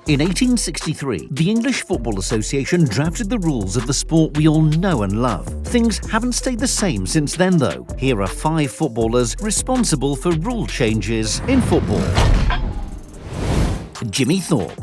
In 1863, the English Football Association drafted the rules of the sport we all know and love. Things haven't stayed the same since then, though. Here are 5 footballers responsible for rule changes in football. Jimmy Thorpe.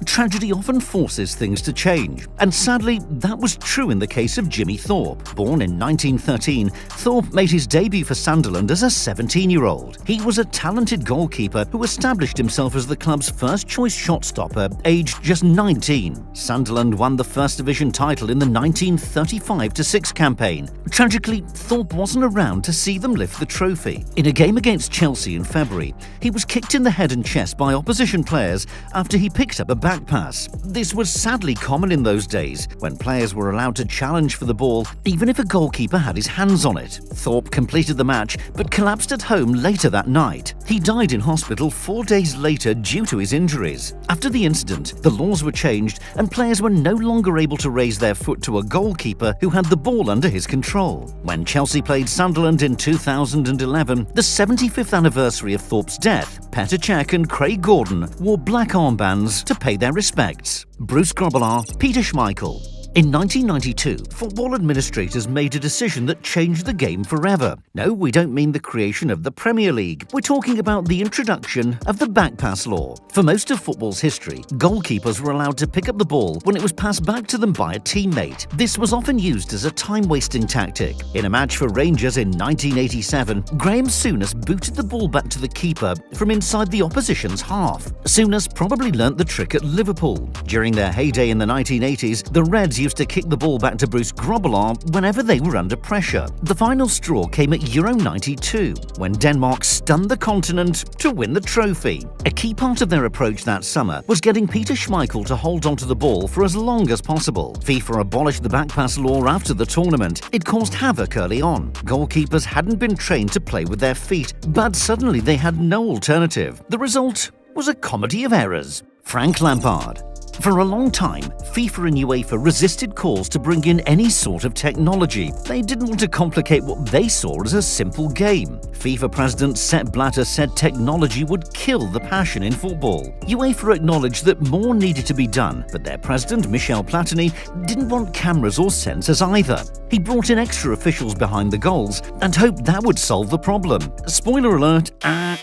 Tragedy often forces things to change, and sadly, that was true in the case of Jimmy Thorpe. Born in 1913, Thorpe made his debut for Sunderland as a 17-year-old. He was a talented goalkeeper who established himself as the club's first-choice shot stopper, aged just 19. Sunderland won the First Division title in the 1935-6 campaign. Tragically, Thorpe wasn't around to see them lift the trophy. In a game against Chelsea in February, he was kicked in the head and chest by opposition players after he picked up a back pass. This was sadly common in those days, when players were allowed to challenge for the ball even if a goalkeeper had his hands on it. Thorpe completed the match but collapsed at home later that night. He died in hospital 4 days later due to his injuries. After the incident, the laws were changed and players were no longer able to raise their foot to a goalkeeper who had the ball under his control. When Chelsea played Sunderland in 2011, the 75th anniversary of Thorpe's death, Petr Cech and Craig Gordon wore black armbands to pay their respects. Bruce Grobbelaar, Peter Schmeichel. In 1992, football administrators made a decision that changed the game forever. No, we don't mean the creation of the Premier League. We're talking about the introduction of the back pass law. For most of football's history, goalkeepers were allowed to pick up the ball when it was passed back to them by a teammate. This was often used as a time-wasting tactic. In a match for Rangers in 1987, Graham Souness booted the ball back to the keeper from inside the opposition's half. Souness probably learnt the trick at Liverpool. During their heyday in the 1980s, the Reds used to kick the ball back to Bruce Grobbelaar whenever they were under pressure. The final straw came at Euro 92, when Denmark stunned the continent to win the trophy. A key part of their approach that summer was getting Peter Schmeichel to hold onto the ball for as long as possible. FIFA abolished the back pass law after the tournament. It caused havoc early on. Goalkeepers hadn't been trained to play with their feet, but suddenly they had no alternative. The result was a comedy of errors. Frank Lampard. For a long time, FIFA and UEFA resisted calls to bring in any sort of technology. They didn't want to complicate what they saw as a simple game. FIFA President Sepp Blatter said technology would kill the passion in football. UEFA acknowledged that more needed to be done, but their president, Michel Platini, didn't want cameras or sensors either. He brought in extra officials behind the goals and hoped that would solve the problem. Spoiler alert,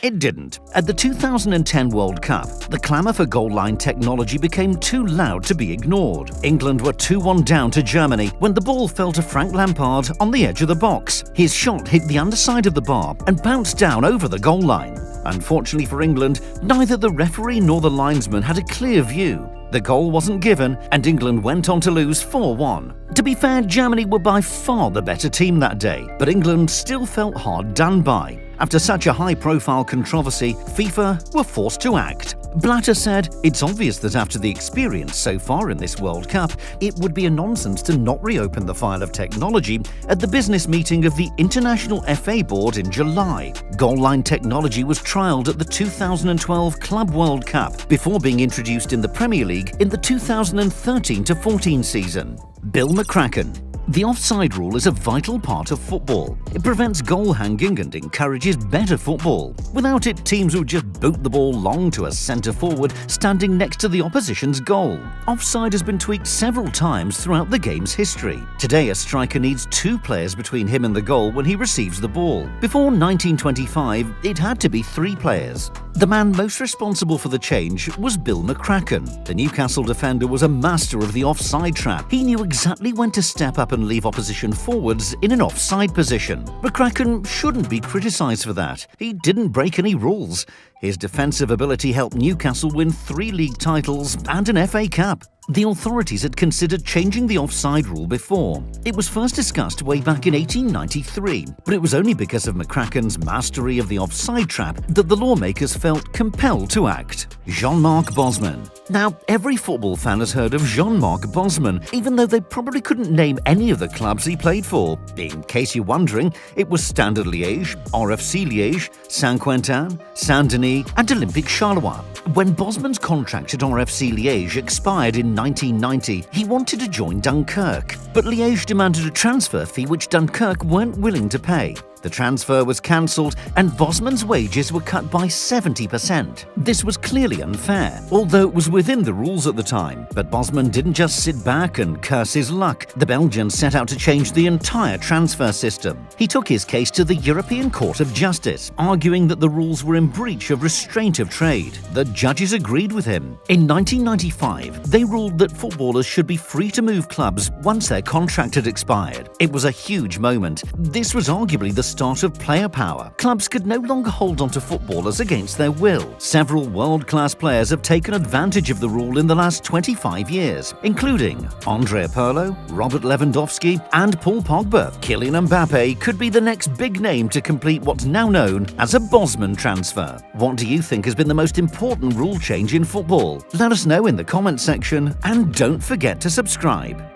it didn't. At the 2010 World Cup, the clamour for goal line technology became too loud to be ignored. England were 2-1 down to Germany when the ball fell to Frank Lampard on the edge of the box. His shot hit the underside of the bar and bounced down over the goal line. Unfortunately for England, neither the referee nor the linesman had a clear view. The goal wasn't given, and England went on to lose 4-1. To be fair, Germany were by far the better team that day, but England still felt hard done by. After such a high-profile controversy, FIFA were forced to act. Blatter said, "It's obvious that after the experience so far in this World Cup, it would be a nonsense to not reopen the file of technology at the business meeting of the International FA Board in July." Goal line technology was trialled at the 2012 Club World Cup before being introduced in the Premier League in the 2013-14 season. Bill McCracken. The offside rule is a vital part of football. It prevents goal hanging and encourages better football. Without it, teams would just boot the ball long to a centre forward standing next to the opposition's goal. Offside has been tweaked several times throughout the game's history. Today, a striker needs 2 players between him and the goal when he receives the ball. Before 1925, it had to be 3 players. The man most responsible for the change was Bill McCracken. The Newcastle defender was a master of the offside trap. He knew exactly when to step up and leave opposition forwards in an offside position. McCracken shouldn't be criticised for that. He didn't break any rules. His defensive ability helped Newcastle win 3 league titles and an FA Cup. The authorities had considered changing the offside rule before. It was first discussed way back in 1893, but it was only because of McCracken's mastery of the offside trap that the lawmakers felt compelled to act. Jean-Marc Bosman. Now, every football fan has heard of Jean-Marc Bosman, even though they probably couldn't name any of the clubs he played for. In case you're wondering, it was Standard Liège, RFC Liège, Saint-Quentin, Saint-Denis, and Olympique Charleroi. When Bosman's contract at RFC Liège expired in 1990, he wanted to join Dunkirk, but Liège demanded a transfer fee which Dunkirk weren't willing to pay. The transfer was cancelled and Bosman's wages were cut by 70%. This was clearly unfair, although it was within the rules at the time. But Bosman didn't just sit back and curse his luck. The Belgian set out to change the entire transfer system. He took his case to the European Court of Justice, arguing that the rules were in breach of restraint of trade. The judges agreed with him. In 1995, they ruled that footballers should be free to move clubs once their contract had expired. It was a huge moment. This was arguably the start of player power. Clubs could no longer hold on to footballers against their will. Several world-class players have taken advantage of the rule in the last 25 years, including Andrea Pirlo, Robert Lewandowski, and Paul Pogba. Kylian Mbappe could be the next big name to complete what's now known as a Bosman transfer. What do you think has been the most important rule change in football? Let us know in the comments section, and don't forget to subscribe.